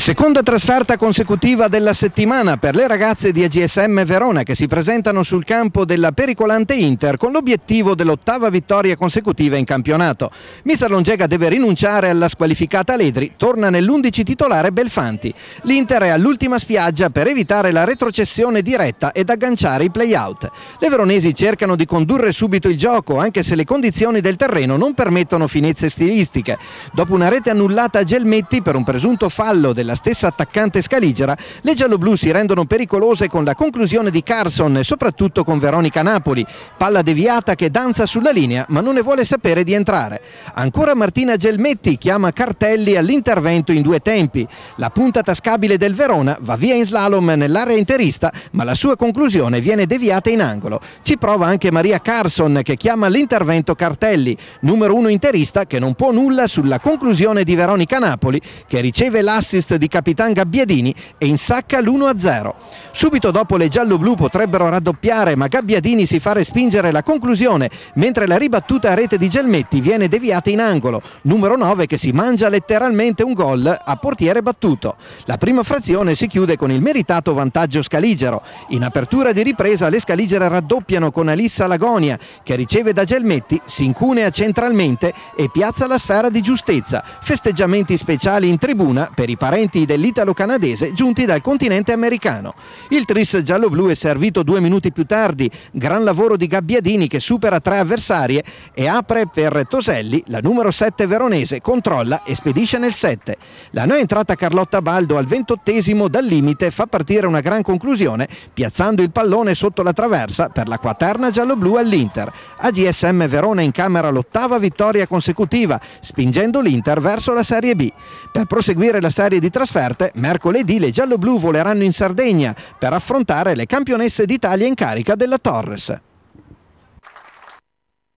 Seconda trasferta consecutiva della settimana per le ragazze di AGSM Verona, che si presentano sul campo della pericolante Inter con l'obiettivo dell'8ª vittoria consecutiva in campionato. Mister Longega deve rinunciare alla squalificata Ledri, torna nell'11 titolare Belfanti. L'Inter è all'ultima spiaggia per evitare la retrocessione diretta ed agganciare i play-out. Le veronesi cercano di condurre subito il gioco, anche se le condizioni del terreno non permettono finezze stilistiche. Dopo una rete annullata a Gelmetti per un presunto fallo della stessa attaccante scaligera, le gialloblu si rendono pericolose con la conclusione di Carson e soprattutto con Veronica Napoli. Palla deviata che danza sulla linea ma non ne vuole sapere di entrare. Ancora Martina Gelmetti chiama Cartelli all'intervento in due tempi. La punta tascabile del Verona va via in slalom nell'area interista, ma la sua conclusione viene deviata in angolo. Ci prova anche Maria Carson, che chiama all'intervento Cartelli, numero 1 interista, che non può nulla sulla conclusione di Veronica Napoli, che riceve l'assist di Capitan Gabbiadini e insacca l'1-0. Subito dopo le gialloblu potrebbero raddoppiare, ma Gabbiadini si fa respingere la conclusione, mentre la ribattuta a rete di Gelmetti viene deviata in angolo, numero 9 che si mangia letteralmente un gol a portiere battuto. La prima frazione si chiude con il meritato vantaggio scaligero. In apertura di ripresa le scaligere raddoppiano con Alissa Lagonia, che riceve da Gelmetti, si incunea centralmente e piazza la sfera di giustezza. Festeggiamenti speciali in tribuna per i parenti dell'italo-canadese giunti dal continente americano. Il tris giallo-blu è servito 2 minuti più tardi, gran lavoro di Gabbiadini che supera 3 avversarie e apre per Toselli, la numero 7 veronese, controlla e spedisce nel 7. La nuova entrata Carlotta Baldo al 28esimo dal limite fa partire una gran conclusione, piazzando il pallone sotto la traversa per la quaterna giallo-blu all'Inter. AGSM Verona incamera l'8ª vittoria consecutiva, spingendo l'Inter verso la Serie B. Per proseguire la serie di trasferte, mercoledì le gialloblu voleranno in Sardegna per affrontare le campionesse d'Italia in carica della Torres.